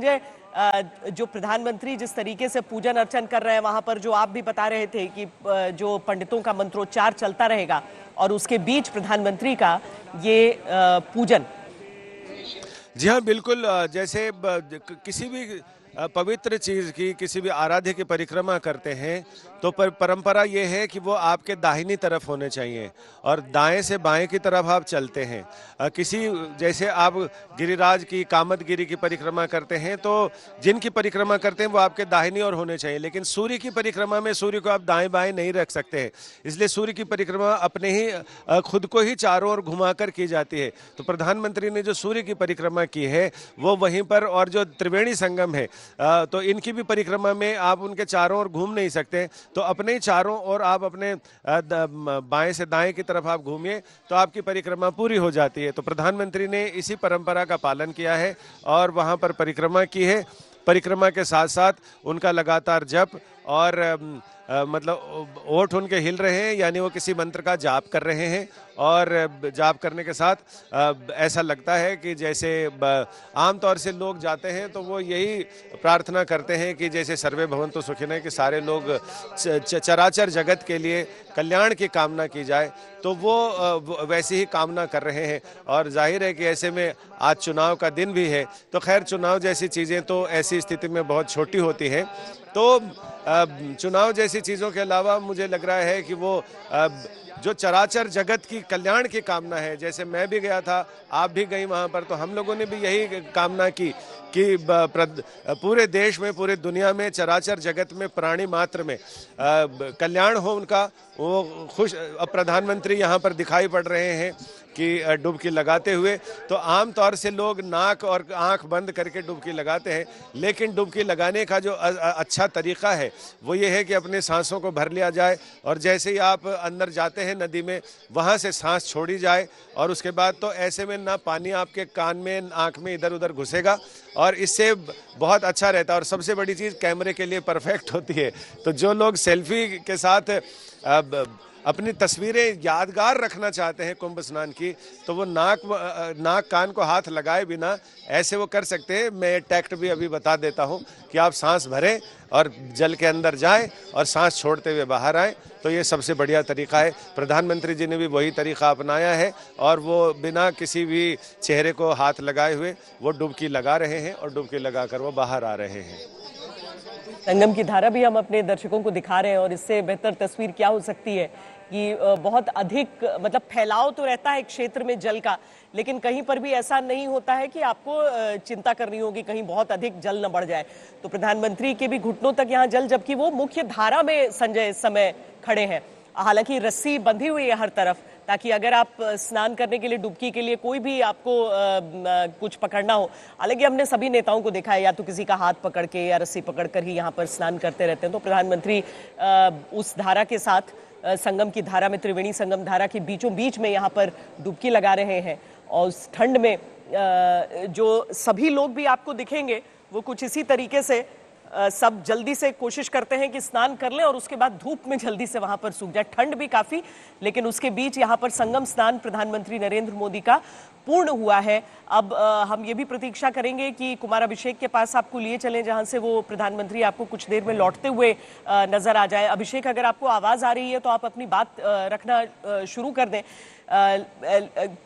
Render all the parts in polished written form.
संजय, जो प्रधानमंत्री जिस तरीके से पूजन अर्चन कर रहे हैं वहां पर, जो आप भी बता रहे थे कि जो पंडितों का मंत्रोच्चार चलता रहेगा और उसके बीच प्रधानमंत्री का ये पूजन। जी हाँ, बिल्कुल। जैसे किसी भी पवित्र चीज की, किसी भी आराध्य की परिक्रमा करते हैं तो परंपरा ये है कि वो आपके दाहिनी तरफ होने चाहिए और दाएं से बाएं की तरफ आप चलते हैं। किसी जैसे आप गिरिराज की, कामदगिरी की परिक्रमा करते हैं तो जिनकी परिक्रमा करते हैं वो आपके दाहिनी ओर होने चाहिए, लेकिन सूर्य की परिक्रमा में सूर्य को आप दाएं बाएं नहीं रख सकते हैं, इसलिए सूर्य की परिक्रमा अपने ही खुद को ही चारों ओर घुमाकर की जाती है। तो प्रधानमंत्री ने जो सूर्य की परिक्रमा की है वो वहीं पर, और जो त्रिवेणी संगम है तो इनकी भी परिक्रमा में आप उनके चारों ओर घूम नहीं सकते, तो अपने ही चारों ओर आप अपने बाएं से दाएं की तरफ आप घूमिए तो आपकी परिक्रमा पूरी हो जाती है। तो प्रधानमंत्री ने इसी परंपरा का पालन किया है और वहां पर परिक्रमा की है। परिक्रमा के साथ साथ उनका लगातार जप और मतलब ओठ उनके हिल रहे हैं, यानी वो किसी मंत्र का जाप कर रहे हैं और जाप करने के साथ ऐसा लगता है कि जैसे आमतौर से लोग जाते हैं तो वो यही प्रार्थना करते हैं कि जैसे सर्वे भवन्तु सुखिनः, कि सारे लोग चराचर जगत के लिए कल्याण की कामना की जाए, तो वो वैसी ही कामना कर रहे हैं। और जाहिर है कि ऐसे में आज चुनाव का दिन भी है, तो खैर चुनाव जैसी चीज़ें तो ऐसी स्थिति में बहुत छोटी होती हैं, तो चुनाव जैसी चीज़ों के अलावा मुझे लग रहा है कि वो जो चराचर जगत की कल्याण की कामना है, जैसे मैं भी गया था, आप भी गई वहाँ पर, तो हम लोगों ने भी यही कामना की कि पूरे देश में, पूरे दुनिया में, चराचर जगत में, प्राणी मात्र में कल्याण हो उनका। वो खुश अब प्रधानमंत्री यहाँ पर दिखाई पड़ रहे हैं कि डुबकी लगाते हुए, तो आम तौर से लोग नाक और आंख बंद करके डुबकी लगाते हैं, लेकिन डुबकी लगाने का जो अच्छा तरीका है वो ये है कि अपने सांसों को भर लिया जाए और जैसे ही आप अंदर जाते हैं नदी में, वहाँ से सांस छोड़ी जाए और उसके बाद तो ऐसे में ना पानी आपके कान में, आंख में इधर उधर घुसेगा और इससे बहुत अच्छा रहता है। और सबसे बड़ी चीज़ कैमरे के लिए परफेक्ट होती है, तो जो लोग सेल्फी के साथ अपनी तस्वीरें यादगार रखना चाहते हैं कुंभ स्नान की, तो वो नाक कान को हाथ लगाए बिना ऐसे वो कर सकते हैं। मैं टैक्ट भी अभी बता देता हूं कि आप सांस भरें और जल के अंदर जाएं और सांस छोड़ते हुए बाहर आएं, तो ये सबसे बढ़िया तरीका है। प्रधानमंत्री जी ने भी वही तरीका अपनाया है और वो बिना किसी भी चेहरे को हाथ लगाए हुए वो डुबकी लगा रहे हैं और डुबकी लगाकर वो बाहर आ रहे हैं। संगम की धारा भी हम अपने दर्शकों को दिखा रहे हैं और इससे बेहतर तस्वीर क्या हो सकती है कि बहुत अधिक मतलब फैलाव तो रहता है क्षेत्र में जल का, लेकिन कहीं पर भी ऐसा नहीं होता है कि आपको चिंता करनी होगी कहीं बहुत अधिक जल न बढ़ जाए। तो प्रधानमंत्री के भी घुटनों तक यहाँ जल, जबकि वो मुख्य धारा में संजय इस समय खड़े हैं। हालांकि रस्सी बंधी हुई है हर तरफ, ताकि अगर आप स्नान करने के लिए, डुबकी के लिए कोई भी आपको कुछ पकड़ना हो। हालांकि हमने सभी नेताओं को देखा है या तो किसी का हाथ पकड़ के या रस्सी पकड़ कर ही यहाँ पर स्नान करते रहते हैं। तो प्रधानमंत्री उस धारा के साथ, संगम की धारा में, त्रिवेणी संगम धारा के बीचों बीच में यहाँ पर डुबकी लगा रहे हैं। और उस ठंड में जो सभी लोग भी आपको दिखेंगे वो कुछ इसी तरीके से सब जल्दी से कोशिश करते हैं कि स्नान कर लें और उसके बाद धूप में जल्दी से वहां पर सूख जाए। ठंड भी काफी, लेकिन उसके बीच यहाँ पर संगम स्नान प्रधानमंत्री नरेंद्र मोदी का पूर्ण हुआ है। अब हम ये भी प्रतीक्षा करेंगे कि कुमार अभिषेक के पास आपको लिए चलें, जहां से वो प्रधानमंत्री आपको कुछ देर में लौटते हुए नजर आ जाए। अभिषेक, अगर आपको आवाज आ रही है तो आप अपनी बात रखना शुरू कर दें।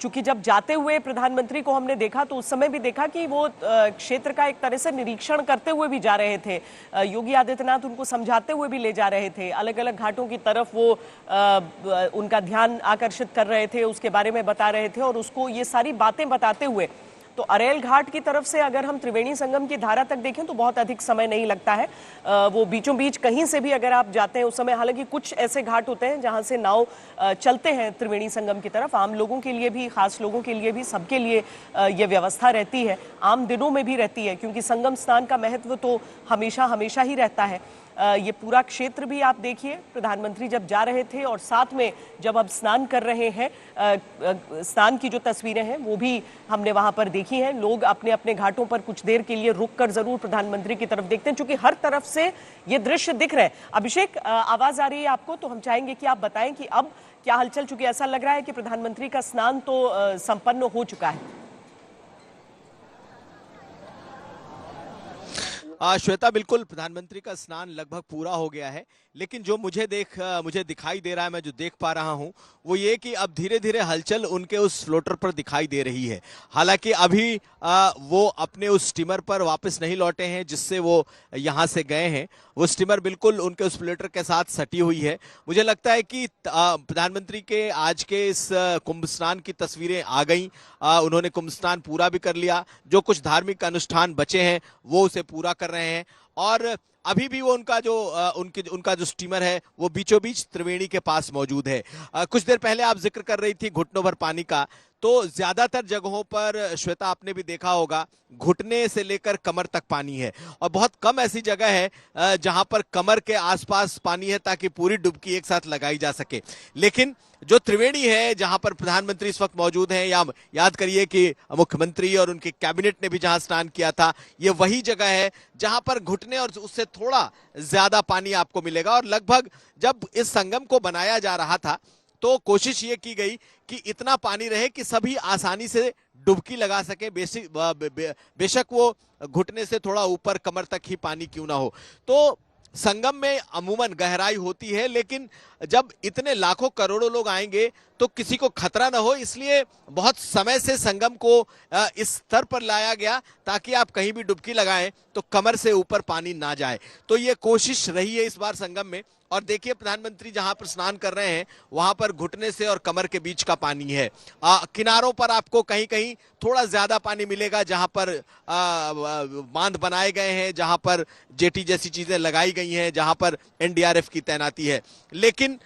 चूंकि जब जाते हुए प्रधानमंत्री को हमने देखा तो उस समय भी देखा कि वो क्षेत्र का एक तरह से निरीक्षण करते हुए भी जा रहे थे। योगी आदित्यनाथ उनको समझाते हुए भी ले जा रहे थे, अलग अलग घाटों की तरफ वो उनका ध्यान आकर्षित कर रहे थे, उसके बारे में बता रहे थे और उसको ये सारी बातें बताते हुए। तो अरेल घाट की तरफ से अगर हम त्रिवेणी संगम की धारा तक देखें तो बहुत अधिक समय नहीं लगता है। वो बीचों बीच कहीं से भी अगर आप जाते हैं उस समय, हालांकि कुछ ऐसे घाट होते हैं जहां से नाव चलते हैं त्रिवेणी संगम की तरफ, आम लोगों के लिए भी, खास लोगों के लिए भी, सबके लिए ये व्यवस्था रहती है, आम दिनों में भी रहती है, क्योंकि संगम स्नान का महत्व तो हमेशा हमेशा ही रहता है। ये पूरा क्षेत्र भी आप देखिए, प्रधानमंत्री जब जा रहे थे और साथ में जब अब स्नान कर रहे हैं, स्नान की जो तस्वीरें हैं वो भी हमने वहां पर देखी हैं। लोग अपने अपने घाटों पर कुछ देर के लिए रुककर जरूर प्रधानमंत्री की तरफ देखते हैं, क्योंकि हर तरफ से ये दृश्य दिख रहे हैं। अभिषेक, आवाज आ रही है आपको? तो हम चाहेंगे कि आप बताएं कि अब क्या हलचल, चूंकि ऐसा लग रहा है कि प्रधानमंत्री का स्नान तो संपन्न हो चुका है। श्वेता, बिल्कुल प्रधानमंत्री का स्नान लगभग पूरा हो गया है, लेकिन जो मुझे दिखाई दे रहा है, मैं जो देख पा रहा हूं वो ये कि अब धीरे धीरे हलचल उनके उस फ्लोटर पर दिखाई दे रही है। हालांकि अभी वो अपने उस स्टीमर पर वापस नहीं लौटे हैं जिससे वो यहां से गए हैं। वो स्टीमर बिल्कुल उनके उस फ्लोटर के साथ सटी हुई है। मुझे लगता है कि प्रधानमंत्री के आज के इस कुंभ स्नान की तस्वीरें आ गई। उन्होंने कुंभ स्नान पूरा भी कर लिया। जो कुछ धार्मिक अनुष्ठान बचे हैं वो उसे पूरा कर रहे हैं और अभी भी वो उनका जो स्टीमर है वो बीचों बीच त्रिवेणी के पास मौजूद है। कुछ देर पहले आप जिक्र कर रही थी घुटनों भर पानी का, तो ज्यादातर जगहों पर श्वेता आपने भी देखा होगा घुटने से लेकर कमर तक पानी है और बहुत कम ऐसी जगह है जहां पर कमर के आसपास पानी है ताकि पूरी डुबकी एक साथ लगाई जा सके। लेकिन जो त्रिवेणी है जहां पर प्रधानमंत्री इस वक्त मौजूद हैं, या याद करिए कि मुख्यमंत्री और उनके कैबिनेट ने भी जहां स्नान किया था, ये वही जगह है जहां पर घुटने और उससे थोड़ा ज्यादा पानी आपको मिलेगा। और लगभग जब इस संगम को बनाया जा रहा था तो कोशिश ये की गई कि इतना पानी रहे कि सभी आसानी से डुबकी लगा सके, बेशक वो घुटने से थोड़ा ऊपर कमर तक ही पानी क्यों ना हो। तो संगम में अमूमन गहराई होती है, लेकिन जब इतने लाखों करोड़ों लोग आएंगे तो किसी को खतरा ना हो, इसलिए बहुत समय से संगम को इस स्तर पर लाया गया ताकि आप कहीं भी डुबकी लगाएं तो कमर से ऊपर पानी ना जाए। तो ये कोशिश रही है इस बार संगम में। और देखिए प्रधानमंत्री जहां पर स्नान कर रहे हैं वहां पर घुटने से और कमर के बीच का पानी है। किनारों पर आपको कहीं कहीं थोड़ा ज्यादा पानी मिलेगा जहां पर बांध बनाए गए हैं, जहां पर जेटी जैसी चीजें लगाई गई हैं, जहां पर एनडीआरएफ की तैनाती है। लेकिन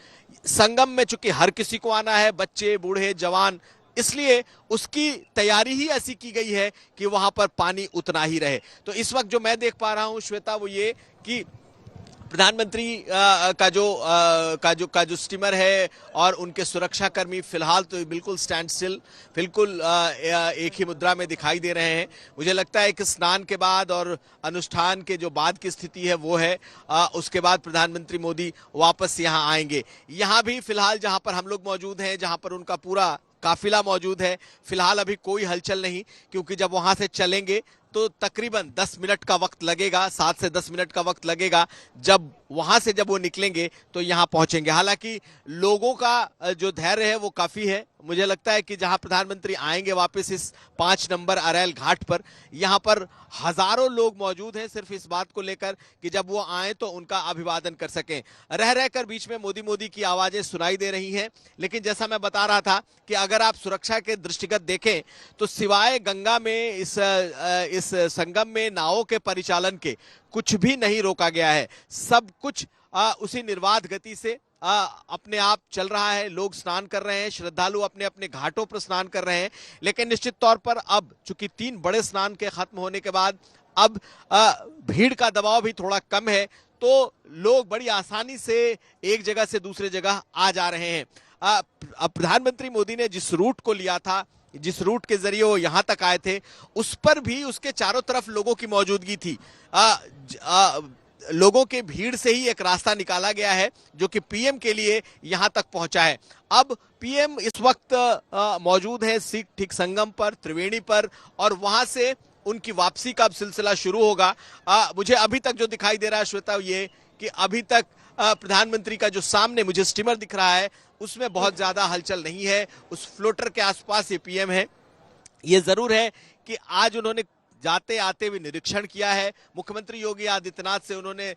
संगम में चूंकि हर किसी को आना है, बच्चे बूढ़े जवान, इसलिए उसकी तैयारी ही ऐसी की गई है कि वहां पर पानी उतना ही रहे। तो इस वक्त जो मैं देख पा रहा हूं श्वेता वो ये कि प्रधानमंत्री का जो स्टीमर है और उनके सुरक्षाकर्मी फिलहाल तो बिल्कुल स्टैंड स्टिल, बिल्कुल एक ही मुद्रा में दिखाई दे रहे हैं। मुझे लगता है कि स्नान के बाद और अनुष्ठान के जो बाद की स्थिति है वो है, उसके बाद प्रधानमंत्री मोदी वापस यहाँ आएंगे। यहाँ भी फिलहाल जहाँ पर हम लोग मौजूद हैं, जहाँ पर उनका पूरा काफिला मौजूद है, फिलहाल अभी कोई हलचल नहीं, क्योंकि जब वहां से चलेंगे तो तकरीबन 10 मिनट का वक्त लगेगा, 7 से 10 मिनट का वक्त लगेगा। जब वहां से जब वो निकलेंगे तो यहाँ पहुंचेंगे। हालांकि लोगों का जो धैर्य है वो काफी है। मुझे लगता है कि जहां प्रधानमंत्री आएंगे वापस इस 5 नंबर अरैल घाट पर, यहाँ पर हजारों लोग मौजूद हैं सिर्फ इस बात को लेकर कि जब वो आए तो उनका अभिवादन कर सकें। रह रहकर बीच में मोदी मोदी की आवाजें सुनाई दे रही हैं, लेकिन जैसा मैं बता रहा था कि अगर आप सुरक्षा के दृष्टिगत देखें तो सिवाय गंगा में इस संगम में नावों के परिचालन के कुछ भी नहीं रोका गया है। सब कुछ उसी निर्बाध गति से अपने आप चल रहा है। लोग स्नान कर रहे हैं, श्रद्धालु अपने अपने घाटों पर स्नान कर रहे हैं। लेकिन निश्चित तौर पर अब चूंकि 3 बड़े स्नान के खत्म होने के बाद अब भीड़ का दबाव भी थोड़ा कम है, तो लोग बड़ी आसानी से एक जगह से दूसरे जगह आ जा रहे हैं। प्रधानमंत्री मोदी ने जिस रूट को लिया था, जिस रूट के जरिए वो यहां तक आए थे, उस पर भी उसके चारों तरफ लोगों की मौजूदगी थी। लोगों के भीड़ से ही एक रास्ता निकाला गया है जो कि पीएम के लिए यहां तक पहुंचा है। अब पीएम इस वक्त मौजूद है ठीक संगम पर, त्रिवेणी पर, और वहां से उनकी वापसी का अब सिलसिला शुरू होगा। मुझे अभी तक जो दिखाई दे रहा है श्वेता ये कि अभी तक प्रधानमंत्री का जो सामने मुझे स्टीमर दिख रहा है उसमें बहुत ज्यादा हलचल नहीं है। उस फ्लोटर के आसपास ये पीएम है। ये जरूर है कि आज उन्होंने जाते आते भी निरीक्षण किया है। मुख्यमंत्री योगी आदित्यनाथ से उन्होंने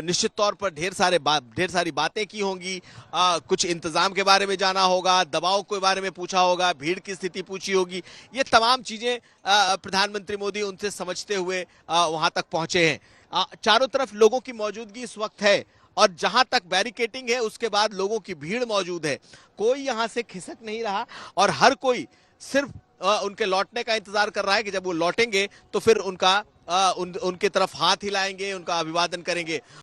निश्चित तौर पर ढेर सारी बातें की होंगी। कुछ इंतजाम के बारे में जाना होगा, दबाव के बारे में पूछा होगा, भीड़ की स्थिति पूछी होगी। ये तमाम चीजें प्रधानमंत्री मोदी उनसे समझते हुए वहां तक पहुंचे हैं। चारों तरफ लोगों की मौजूदगी इस वक्त है और जहां तक बैरिकेटिंग है उसके बाद लोगों की भीड़ मौजूद है। कोई यहां से खिसक नहीं रहा और हर कोई सिर्फ उनके लौटने का इंतजार कर रहा है कि जब वो लौटेंगे तो फिर उनकी तरफ हाथ हिलाएंगे, उनका अभिवादन करेंगे।